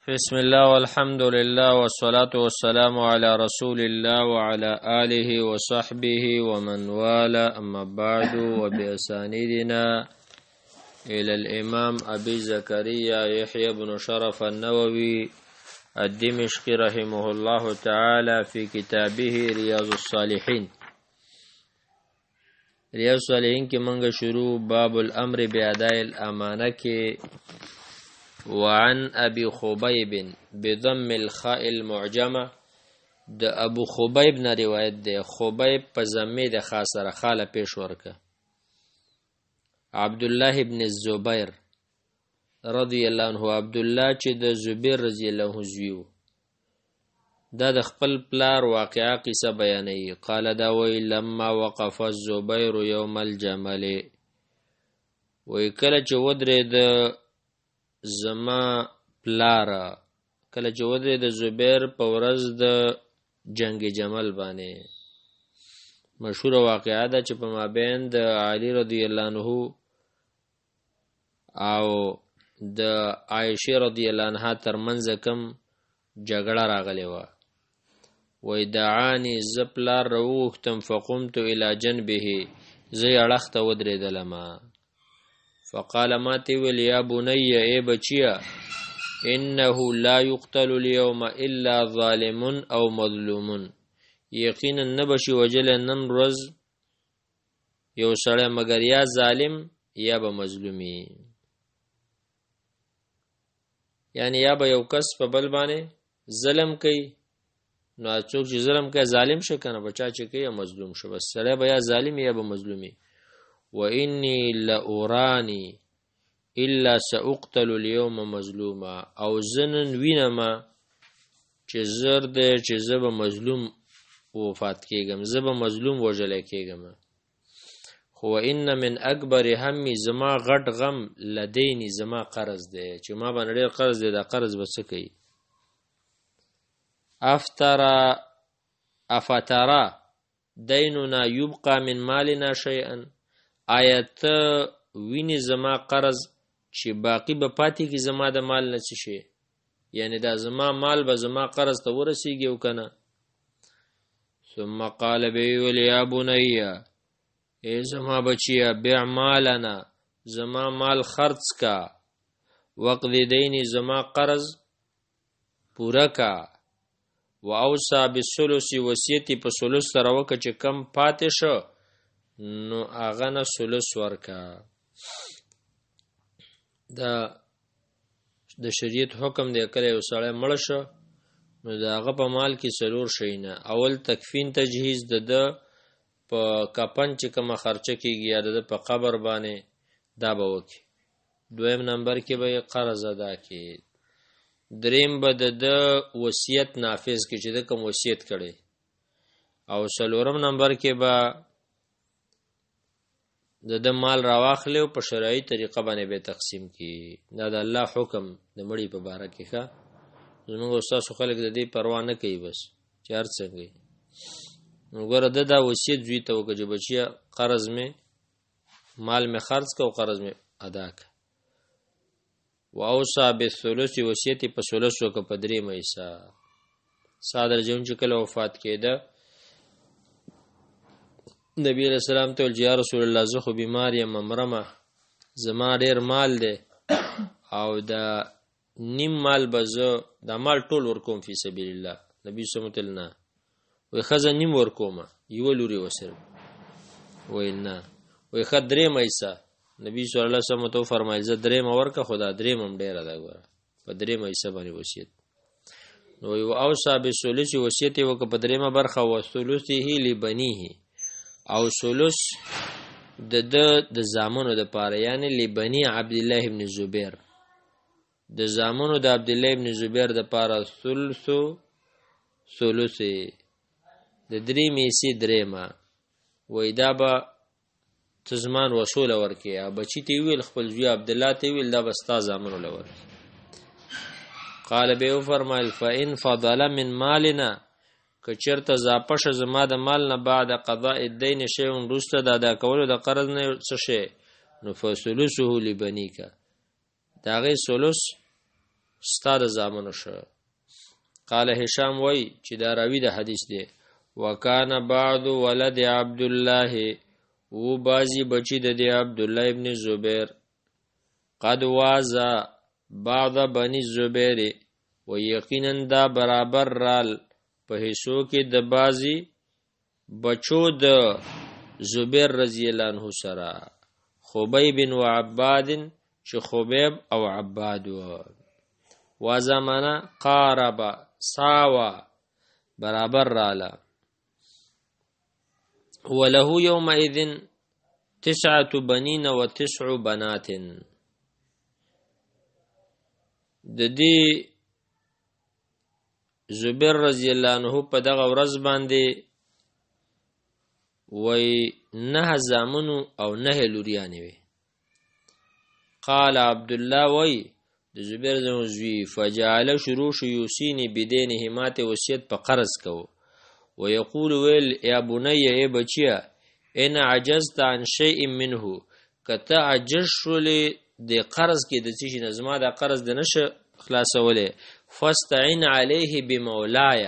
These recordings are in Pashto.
بسم الله والحمد لله والصلاة والسلام على رسول الله وعلى آله وصحبه ومن والاه أما بعد وبأسانيدنا إلى الإمام أبي زكريا يحيى بن شرف النووي الدمشقي رحمه الله تعالى في كتابه رياض الصالحين. رياض الصالحين کی منگا شروع باب الأمر بأداء الأمانة کی وعن أبي خبيب بضم الخاء المعجمة د ابو خبيب نه روایت ده. خبيب په ضمه د خاصره خاله پیش ورکه. عبد الله ابن الزبير رضی الله عنه، عبد الله چې د زبیر رضی الله عنه زویو، دا د خپل پلار واقعا قصه بیانوي. قال دا وی لما وقف الزبير يوم الجمل، وی کله چې ودرې د زما پلارا، کله چې ودرې د زبیر په ورځ د جنگ جمل باندې. مشهور واقعه ده چې په مابین د علی رضی الله عنه او د عائشه رضی الله عنها ترمنځ کم جګړه راغلی و. وی دعانی زپلار روختم فقمت الى جنبه، زی اړخ ته ودرېدلم. فقال ما تیویل یا بنی ای بچیا، انه لا يقتل اليوم الا ظالم او مظلوم، یقینا نبشی وجل نن روز یو سړی مگر یا ظالم یا به مظلومی، یعنی یا به یو کس په بل باندې ظلم کوي، نو څوک چې ظلم کوي ظالم شي کنه، بچا چې کوي مظلوم شي، بس سړی به یا ظالم یا به مظلومی. وإني لأراني إلا سأقتل اليوم مظلوما، او زنن وینما چې زر ده چې زب مظلوم وفات کېږم، زب مظلوم وژلی کېږم. خو ان من اکبر همي، زما غټ غم لدینی زما قرض ده، چې ما باندې ډېر قرض ده، دا قرض به څه کوي. افترا دیننا یبقى من مالنا شیئا، آیت ویني زما قرض چې باقی به پاتې کی زما د مال نه څه شي، یعنی دا زما مال به زما قرض ته ورسیږي او کنه. ثم قال بي يا بني، ای زما بچیا، بیع مالنا، زما مال خرڅ کا، وقضی دینی، زما قرض پورا کا، و اوصا بالثلث، وصیتی په ثلث سره وکړه چې کم پاتې شو نو هغه نه ثلث ورکا. دا د شریعت حکم دی، کله یو سړی مړ شو نو د هغه په مال کې څلور شی نه، اول تکفین تجهیز د په کفن چې کومه خرچه کېږي یا د په قبر باندې دا به وکړي، دویم نمبر کې به قرض ادا کړي، دریم به د وصیت نافذ کړي چې د کوم وصیت کړي، او څلورم نمبر کې به د مال راواخلی او په شرعي طریقه باندې به تقسیم کی. دا د الله حکم د مړي په باره کې ښه. زموږ استاسو خلک د دې پروا نه کوي، بس چې هر څنګه نو ګوره د دا وصیت زوی ته وکړه چې بچیا قرض مې مال مې خرڅ که او قرض مې ادا که. و اوصا بالثلث، وصیت په ثلث وکړه په درېیمه حصه. صادر جون چې کله وفات کېده، نبی علیہ السلام ته ویل یا رسول الله، زه خو بیمار یم، مرمه، زما ډېر مال دی او دا نیم مال به زه دا مال ټول ورکوم فی سبیل الله. نبی سمت نه وی ښځه نیم ورکومه، یوه لورې وسره وی نه، وی ښه درېیمه حصه. نبی صلی الله علیه وسلم ته وفرمایل زه درېیمه ورکه، خو دا درېیمه هم ډېره ده، ګوره په درېیمه حصه باندې وصیت. نو وی اوصا بالثلث، وصیت یې وکړه په درېیمه برخه، وثلثه لبنیه، او ثلث د زامنو د پاره، یعنی لبنی عبد الله ابن زبیر، د زامنو د عبد الله ابن زبیر د پاره ثلث د درې میسي درېما. وای دا به تزمان وصول ورکي، بچی ته ویل خپل زوی عبد الله ته ویل دا بستا زامنو لور. قال به فرمایل فإن فضل من مالنا، که چرته زاپشه زما د مال نه بعد قضاء الدین شیء، رسته د ادا کولو د قرض نه څه شی، نو فثلثه لبنیک، دا غي ثلث ستا د زامنو شه. قال هشام وای چې دا راوی د حدیث دی وکانه بعض ولد عبد الله و بازی بچی د عبد الله ابن زبیر قد وازا بعض بني الزبیر و یقینا دا برابر رال په حصو کې د بازی بچو د زبیر رضی الله عنه سره خبیب و عباد چې خبیب او عباد و زمانه قارب ساوا برابر رالا وله يومئذ 9 بنين و 9 بنات. د دې زبیر رضی الله عنه په دغه ورځ باندې وای 9 زامنو او 9 لوریانې وي. قال عبد الله وای د زبیر زوی فجعل شروع یوسینی بدینه مات وصیت په قرض کو ويقول ويل يا بني اي بچیا ان عجزت عن شيء منه کته عجز شولې د قرض کې د څه نظم د قرض د نشه خلاصولې فاستعين عليه بمولاي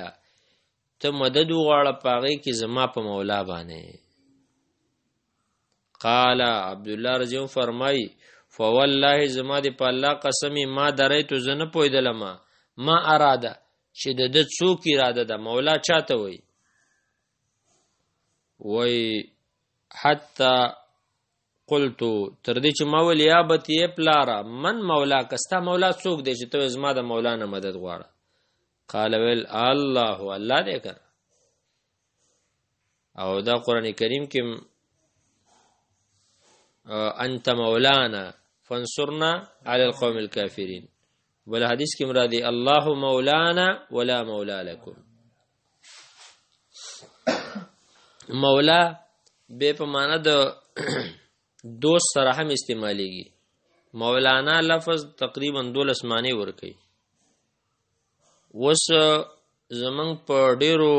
ته مدد وغواړه پاغي کې زما په مولا باندې. قال عبد الله رضی الله فرمای فوالله زما دی په الله قسمی ما درایتو زنه پویدلم ما اراده چې د څوک اراده ده مولا چاته وای حتی قلتو تر دې چې ما ول یا بتی پلارا من مولا کستا مولا څوک دی چې ته زما د مولا نه مدد غواړه. قال ویل الله دې کړ او دا قران کریم کې انت مولانا فانصرنا على القوم الكافرين بل حدیث کې مرادي الله مولانا ولا مولا لكم. مولا به په معنا د دوست سره هم استعماليږي. مولانا لفظ تقریبا 12 معنی ورکي. وس زمنګ په ډیرو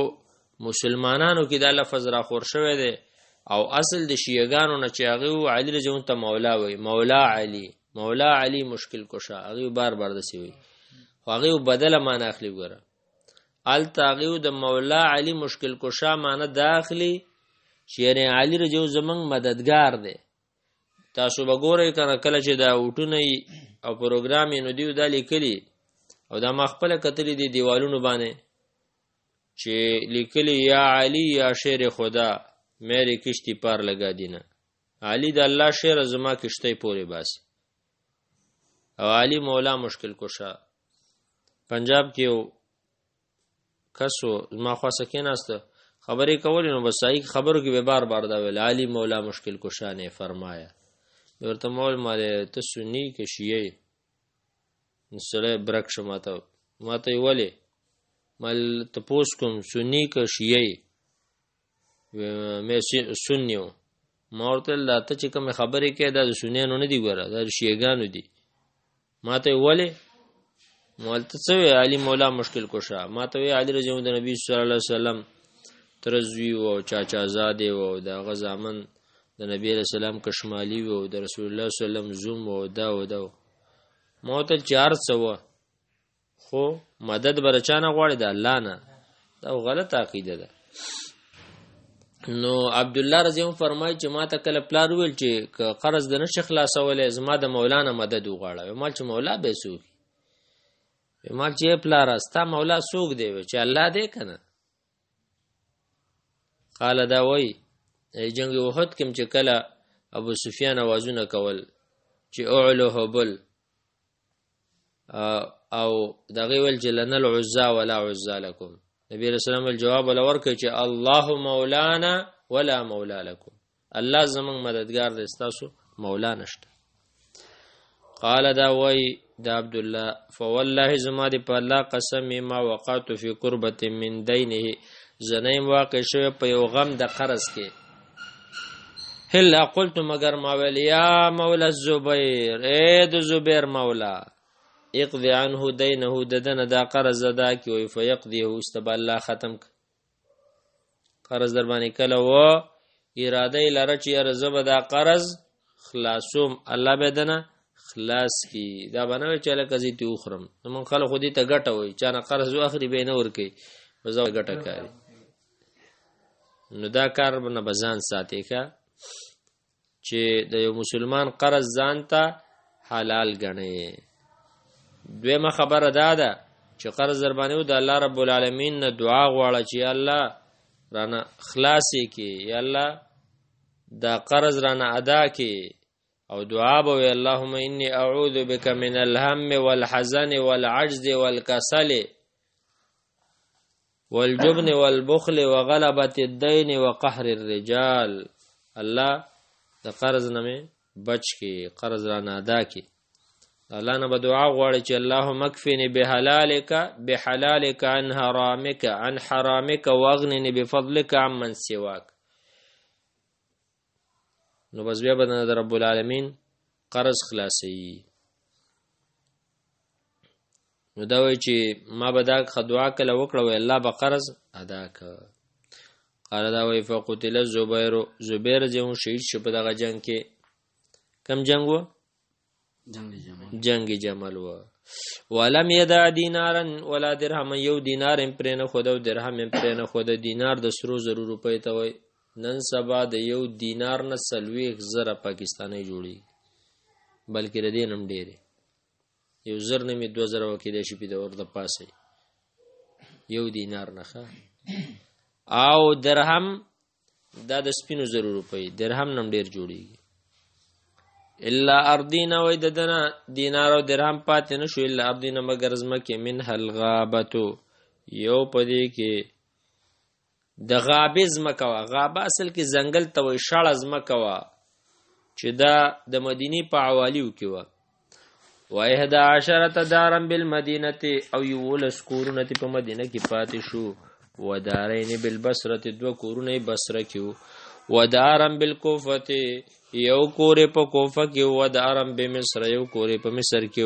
مسلمانانو کې دا لفظ را خور شوی دی او اصل د شیعاګانو نه چې هغه علي رجون ته مولا وي مولا علي مشکل کوشا هغه بار دسی وي هغه بدل معنا اخلي ګره ال تاغیو د مولا علي مشکل کوشا معنا داخلي چې یعنی علي رجو زمنګ مددگار دی. تاسو وګورئ کنه کله چې دا وټونه او پروګرام یې نو دیو د لیکلي او دا مخبل کتلې دی دیوالونو باندې چې لیکلي یا علي یا شیر خدا میری کشتی پار لگا دینا علی د الله شیر زما کشتی پوری باسی او علی مولا مشکل کشا. پنجاب کې یو کسو ما خاصه کېناست خبرې کولې نو بس صحیح خبرو کې به بار دا ویل علی مولا مشکل کشا نے فرمایا. ورته مول ماله ته سنی کې شیعه نسله برک شماته ماته ویلې مال تپوس کوم سنی کې شیعه مې سنیو مورتل دا ته چې کوم خبرې کې دا سنیانو نه دی ګوره دا شیعاګانو دي. ماته ویلې مولته څه علی مولا مشکل کوشا ماته وی علی رضی الله نبی صلی الله علیه وسلم ترزوی او چاچا زاده او دا غزامن د نبی رسول الله کشمالی او د رسول الله صلی الله علیه وسلم زوم او دا موته 400 خو مدد برچانه غواړي د الله نه دا غلط عقیده ده. نو عبد الله رضی الله فرمایي چې ما ته کله پلار ویل چې قرض د نشه خلاصولې زما د مولانا مدد وغواړه مال چې مولا به سوق مال چې پلار استا مولا سوق دی چې الله دې کنه. قال دا وای جنگ احد کې چې کله ابو سفیان اوازونه کول چې اعلو هبل او دغه ول جلن العزا ولا عزا لكم نبی رسول الله الجواب ولا ورکه چې الله مولانا ولا مولا لكم الله زمون مددگار دې تاسو مولا نشته. قال دا وای دا عبد الله فوالله زما دې په الله قسم ما وقعت في قربه من دينه زنیم واقع شو په یو غم د قرض کې هلا قلت مگر ما ویل یا مولا الزبير اے د زبیر مولا اقضي عنه دينه ددن دا قرض ادا کی وي فيقضيه استب الله ختم قرض در باندې کله و اراده لره چې رزب دا قرض خلاصوم الله به دنه خلاص کی دا بنوي چې لکه زی ته اخرم من خلک خو دې ته ګټه وي چا نه قرض اخري به نه ور کوي وزو ګټه کوي نو دا کار نه بزان ساتي کا چې د یو مسلمان قرض ځان ته حلال ګڼي دویمه خبره ده چې قرض در باندې د الله رب العالمین نه دعا غواړه چې الله رانه خلاصي کی یا الله دا قرض رانه ادا کی او دعا به اللهم انی اعوذ بک من الهم والحزن والعجز والكسل والجبن والبخل وغلبة الدين وقهر الرجال الله د قرض نه بچ کی قرض رانه ادا کی الله نه به دعا غواړي چې اللهم اکفنی بحلالک عن حرامک عن حرامک واغننی بفضلک عمن سواک نو بس بیا به د رب العالمین قرض خلاصي نو دا وایي چې ما به دا دعا کله وکړه وی الله به قرض ادا که قال دا وایي فقتل زبیر جو شهید شو په دغه جنگ کې کم جنگ و جنگ جمل و ولم يدع دینارا ولا درهم یو دینار پر نه خود او درهم پر نه خود دینار د سرو زرو روپۍ ته وای نن سبا د یو دینار نه سلوي زره پاکستاني جوړي بلکې د دې نم ډېر یو زر نه می 2000 وکیل شي په دور د پاسه یو دینار نه او درهم دا د سپینو زرو روپۍ درهم نم ډېر جوړي الا ارضینا وای ددنا دینار او درهم پاتې نشو الا ارضینا مگر زمکه من الغابتو یو پدې کې د غابه زمکوا غابه اصل کې ځنګل ته وای شاړه زمکوا چې دا د مدینی په عوالیو کې و وای 11 دارم بالمدینه او یولس کورونه په مدینه کې پاتې شو ودارین بالبصره دو کورونه بصره کې ودارم بالکوفه یو کورې په کوفه کې و د ارم به مصر یو کورې په مصر کې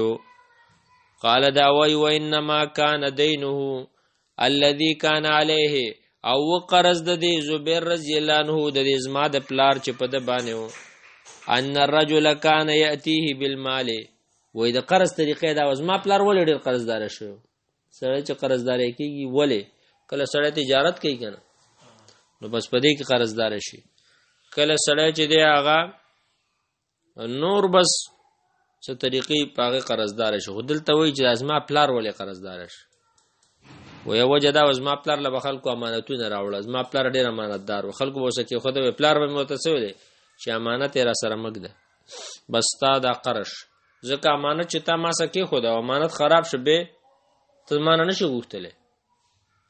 قال دا وای و انما کان دینه الذي كان عليه او قرض د دې زبیر رضی الله عنه د دې زما د پلار چې په د باندې و ان الرجل كان ياتيه بالمال وای د قرض طریقې دا زما پلار ولې ډېر قرضدار شو سړی چې قرضدار کیږي ولې کله سړی تجارت کوي کنه نو بس په دې کې قرضدار شي کله سړی چې دی هغه نور بس څه طریقې پاغه قرضدار شي خو دلته وایي چې ازما پلار ولې قرضدار شي ویا وجه دا ازما پلار له خلکو امانتونه راوړل ازما پلار ډېر امانتدار و خلکو وسه کې خو د پلار به متصوي دي چې امانت یې را سره مګده بس تا دا قرش ځکه امانت چې تا ما سکه خو دا امانت خراب شبه ته مان نه شو غوښتلې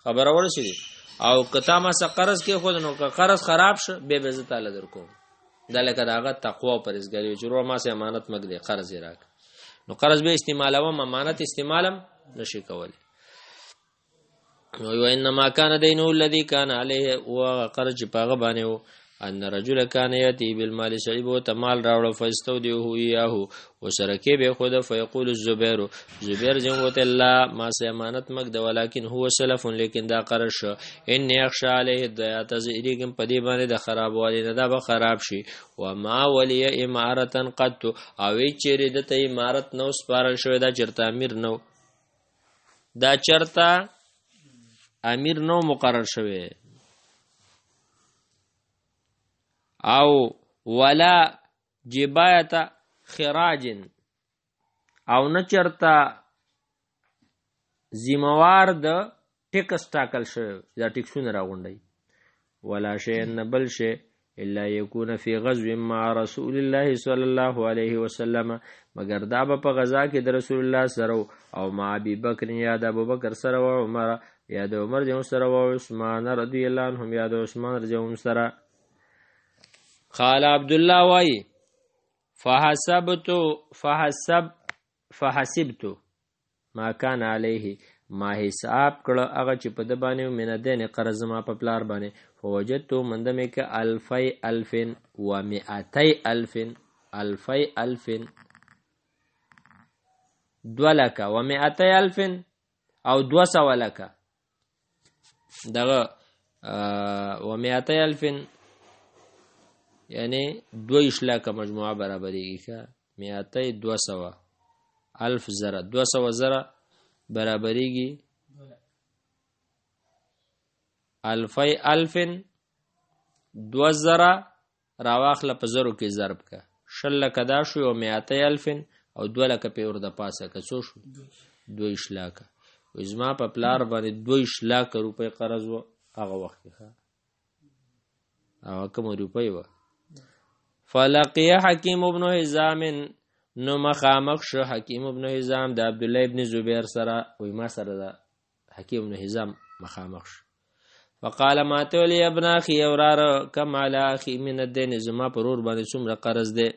خبره ورسېږي او کتا ما سره قرض کې خو نو قرض خراب شه به به تعالی درکو دا لکه داغه تقوا او پرهیزګاری چې ورو ما سره امانت مګدې قرض یې راک نو قرض به استعمالوم امانت استعمالم نشي کولی نو انما كان دينه الذي كان عليه وقرض پاغه باندې ان رجل كان ياتي بالمال شريب وتمال راوړ فاستودعه اياه وشركه به خود فيقول الزبير زبير جمعت الله ما سه امانت مګد ولكن هو سلف لیکن دا قرض ان يخشى عليه ديات زيرګم پدی باندې د خراب والی نه دا به خراب شي وما ولي امارتن قد او چیرې د ته امارت نو سپارل شوی دا چرته امیر نو دا چرته امیر نو مقرر شوی او ولا جبایت خراج او نه چرتا زموار د ټیکس ټاکل شوی دا ټیکسونه راغونډي ولا شی ان بل شی الا يكون في غزو مع رسول الله صلى الله عليه وسلم مگر دا په غزا کې د رسول الله سره او مع ابي بکر یا د ابو بکر سره او عمر یا د عمر جو سره او عثمان رضی الله عنهم یا د عثمان رضی الله سره قال عبد الله واي فحسبت ما كان عليه ما حساب کړه هغه چې په د باندې من دین قرض ما په پلار باندې فوجدت مندمه ک الفين ومئتي الف دولک ومئتي الف او 200 لک دغه و200 الف یعنی 2 اشلاک مجموعه برابرېږي میاتی 200 الف زره 200 زره برابریږي الفی الفن 2000 راواخله په زرو کې ضرب کا شل لکه دا شو او میاتی الفن او 2 لکه په ور د پاسه که څو شو 2 لکه زما په پلار باندې 2 لکه روپۍ قرض و هغه وخت ښه او کوم روپۍ و فلقي حکیم ابن حزام نو مخامخ شو حکیم ابن حزام د عبد الله ابن زبیر سره وای ما سره د حکیم ابن حزام مخامخ شو فقال ما تولي ابن اخي اورار كم على اخي من الدين زما پرور باندې څومره قرض دی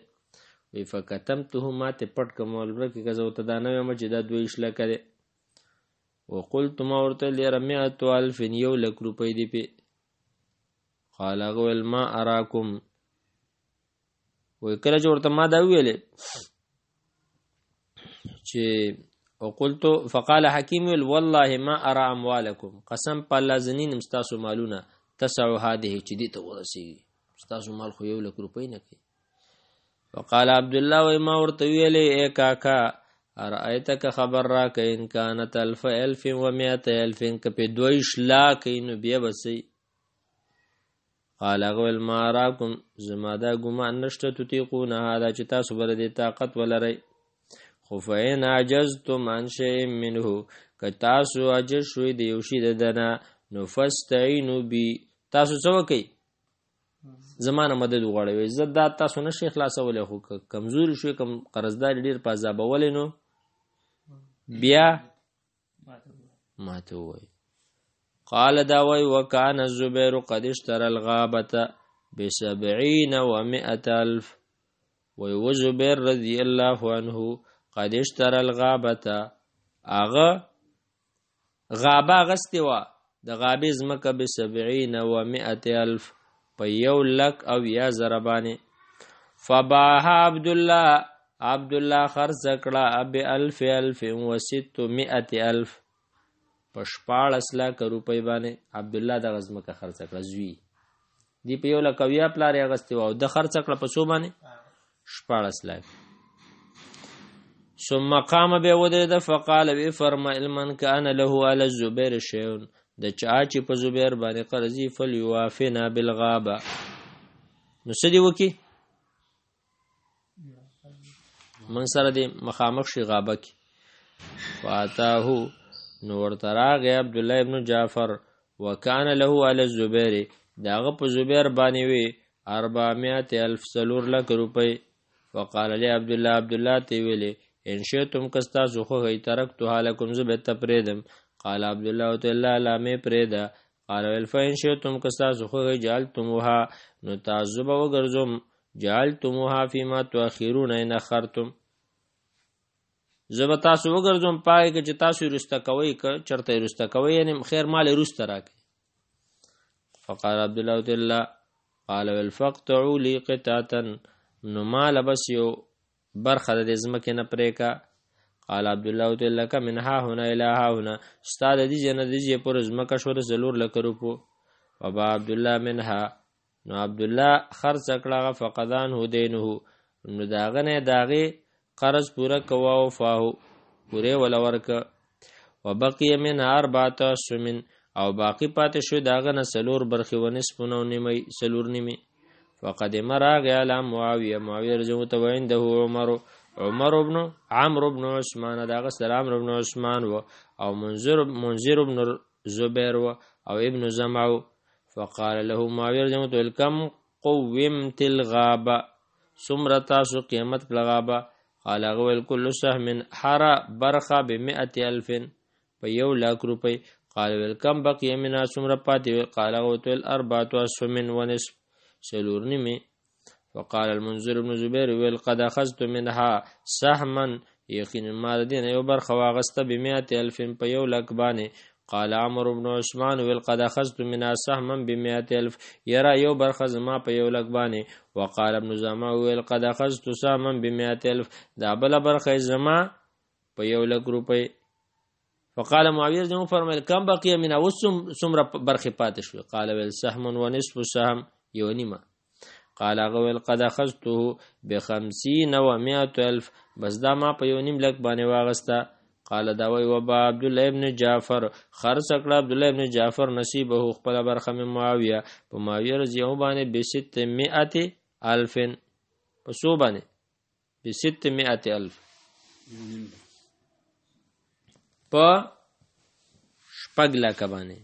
وی فکتمته ما ته پټ کوم ولبرکه کزو ته دا نه م چې دا 2 لکه دی وقلت ما ورته لرمئه الف یو لک روپۍ دی په قال غول ما اراكم وی کله چې ورته ما دا ویلې چې وقلت فقال حكيم والله ما ارى اموالكم قسم بالله زنين مستاسو مالونه تسع هذه چې دي ته ورسیږي مستاسو مال خو 1 لک روپۍ نه کوي وقال عبد الله وما ورته ویلې اے کاکا ارایتک خبر را ک ان كانت 1100 کپه 2 لک نو بیا بسې قال غول ما راکم زما دا ګمان نشته تطيقون هذا چې تاسو بر دې طاقت ولرئ خو فین عجزتم عن شيء منه که تاسو عجز شوي د یو شي ددنه نو فاستعینوا بی تاسو څه وکئ زمانه مدد وغواړئ عزت دا تاسو نشئ خلاصولی خو کمزوري شوي کم قرضدار ډېر په عذابولی نو بیا ماته ووایي قال دا وی وکان الزبیر قد اشترى الغابة ب70 و100 وی و زبیر رضی الله عنه قد اشترى الغابة اغه غابه غستی و د غابې زمکه ب70 و100 په 1 لک او 1000 باندې فباها عبد الله خرڅ کړه ب 1600 په 14 لک روپۍ باندې عبد الله د غزمکه خرڅ کړه زوی دی په 1 لک او 1000 پلار یې غستی و د خرڅ کړه په سو باندې 14 لک ثم قام به ودرد فقال وی فرمایل من كان له على الزبير شيء د چا چې په زبیر باندې قرضی فليوافنا بالغابه نو سدي وکي من سره د مخامخ شي غابه کی فاتاه نو ورته راغی عبد الله ابن جعفر وكان له على الزبير داغه په زبیر باندې وی 400,000 سلور لک روپۍ وقال لي عبد الله تی ویلي ان شئتم کستا زخو هی ترکتها لكم زبت پریدم قال عبد الله تعالی لا می پریدا قال الفین شئتم کستا زخو هی جعلتموها نو تعذب وغرزم جعلتموها فيما تؤخرون ان اخرتم زبتا سو وغرزم پای کې چې تاسو رسته کوي ک چرته رسته کوي یعنی خیر مال رسته راکې فقال عبد الله تعالی قال والفقطعوا لي قطعه نو مال بس یو برخه د زمکه نه پریکا قال عبد الله تعالی کا منها هنا الى هنا استاد دي جن دي پر زمکه شور زلور لکرو پو وبا عبد الله منها نو عبد الله خرڅ کړه فقدان هو دینه نو داغه داغه قرض پورا کوا او فاو پوره ولا ورک وبقي من 4 سمن او باقی پاتې شو داغه نه سلور برخه و نصفونو نیمه سلور نیمه فقدم راغ على معاويه رجو تو عنده عمر ابن عمرو بن عثمان داغه سلام ابن عثمان و او منذر ابن زبير و او ابن زمعو فقال له معاويه رجو تو الكم قومت الغابه سمرتا سو قیمت الغابه قال غول كل سهم حرا برخه ب100,000 په 1 لک روپۍ قال الكم بقي من سمر پاتې قال غوتل 4 سمن ونصف سلور نیمه وقال المنذر ابن زبير وقد اخذت منها سهما يقين ما دين یو برخه واغسته ب100,000 په 1 لک باندې قال عمرو بن عثمان وقد اخذت منها سهما ب100,000 يرى یو برخه زما په 1 لک باندې وقال ابن زما وقد اخذت سهما ب100,000 دا بل برخه زما په 1 لک روپۍ فقال معاويه جو فرمایل کم بقي من وسم سمره برخه پاتې شو قال ول سهم ونصف سهم یونیما قال غویل قد اخذته ب50 و100,000 بس دا ما په 1.5 لک باندې واغستا. قال دا وی وبا عبد الله ابن جعفر خرڅ کړ عبد الله ابن جعفر نصیبه خپل برخه من معاویه په معاویه رضی الله باندې ب600,000 په سو باندې ب600,000 په شپږ لک باندې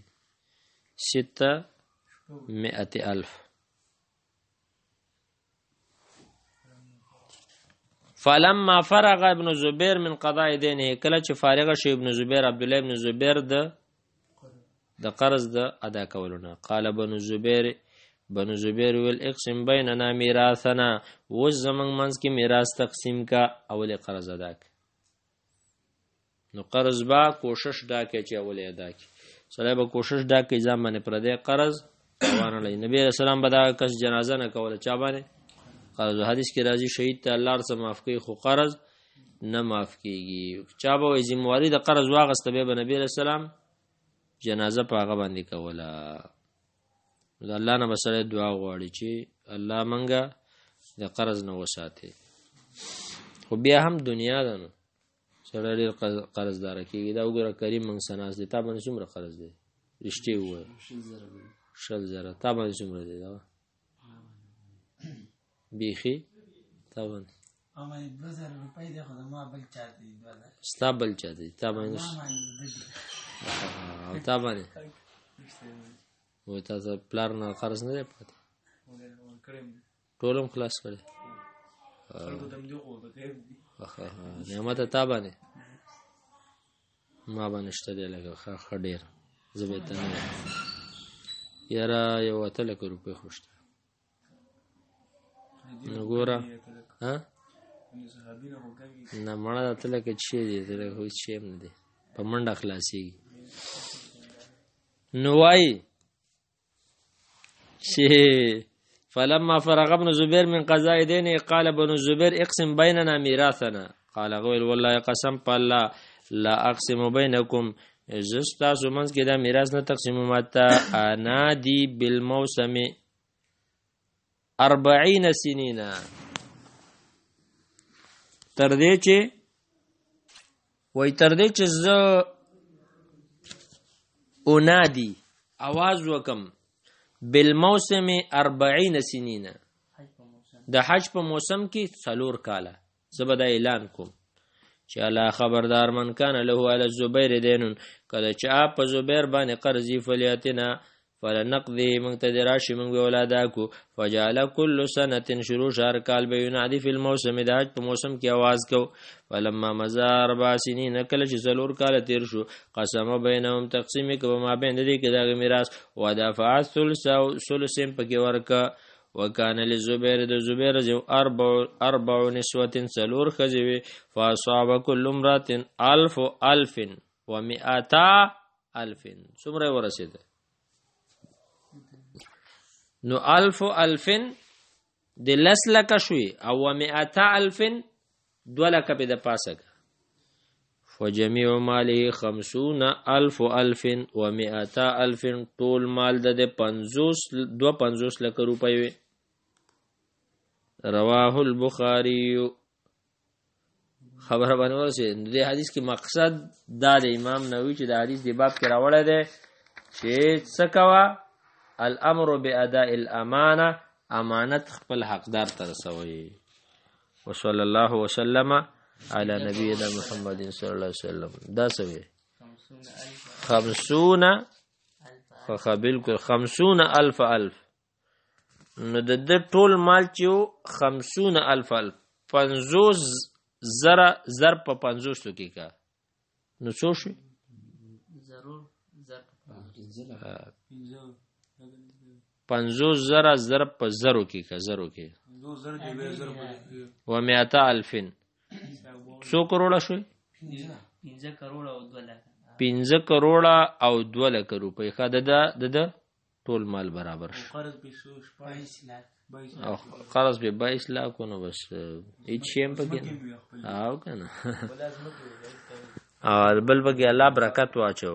600,000. فلما فرغ ابن زبیر من قضاء دینه کله چې فارغ شو ابن زبیر عبد الله ابن زبیر د قرض د ادا کولونه قال بن زبیر ویل اقسم بیننا میراثنا و زمنګ منځ کې میراث تقسیم کا اول قرض ادا ک نو قرض با کوشش دا کې چې اول ادا کی سره به کوشش دا کې ځامنه پر دې قرض روان لې نبی رسول الله بدا کس جنازه نه کوله چا باندې قرض. حدیث کې راځي شهید ته الله سره معاف کوي خو قرض نه معاف کیږي. چا به ذمہواری د قرض واغسته به نبی رسول الله جنازه په هغه باندې کوله. د الله نه بسره دعا غواړي چې الله منګه د قرض نه وساتي. خو بیا هم دنیا ده نو سره ډېر قرضدار کیږي. دا وګوره کریم موږ سناس دي تا باندې څومره قرض دی رښتې وایي 60,000 تا باندې څومره دی دا بیخي تا باندې امای 2000 روپۍ دی خو ما بل چا دی ستا بل چا دی تا باندې تا باندې و تا پلار نه قرض نه دی پاتې ټولم خلاص کړي نعمت تا باندې ما باندې شته دی لکه ښه ډېر زه به ته نه یاره یو 8,00,000 روپۍ خو شته نو ګوره نه مړه د 8,00,000 چې دی ته خو هېڅ شی هم نه دی په منډه خلاصېږي. نو وایي چې فلما فرغ ابن زبیر من قضاء دینه قال ابن زبیر اقسم بیننا میراثنا قال غویل والله قسم په الله لا اقسم بینکم زستا سومنس کې دا میراث نه تقسیم ماته انا دی بالموسم 40 سنینا تر دې چې زه اونادي आवाज وکم بالموسم 40 سنینا د حج په موسم کې 4 کاله زبدا اعلان کوم چې الله خبردار من کان له علی الزبیر دینن کله چې په زبیر باندې قرضی فلیاتنا فلنقضي مقتدراشي من اولاداکو فجعل كل سنه شروع شهر کال به ينادي في الموسم د حج په موسم کې आवाज کو فلما مزا 4 سنین کله چې 4 کال تیر شو قسم بینهم تقسیم کو ما بین دې کې دا میراث ودافع ثلث پکې ورکا وکانه لزبیر د زبیر جو 4 نسوه 4 خزوی فاصاب كل امرات 1000 و100,000 څومره ورسېده نو 1000 د لسلک شوي او 100,000 2,00,000 په د پاسه فجميع ماله 50,000 و100,000 ټول مال د 50 لک روپۍ. رواه البخاري. خبره باندې ورسې د حدیث کې مقصد دا د امام نووي چې د حدیث دی باب کې راوړی دی چې څه کوه الامر باداء الامانه امانت خپل حقدار ته رسوي. وصلی الله وسلم علی نبینا محمد صلی الله علیه وسلم. دا سوي 50 بالکل 50,000 نو د ټول مال چې 50,000 50,000 ضرب په 500 کې کا نو څو شي ضرور ضرب 50,000 ضرب په 0 کې کا 0 کې 100,000 څو کروڑه شوي 15 کروڑه او 2,00,000 روپۍ ښه د ټول مال برابر شو او قرض به 22 لک نو بس هیڅ شی هم پکې او کنه او بل بګي الله برکت واچو.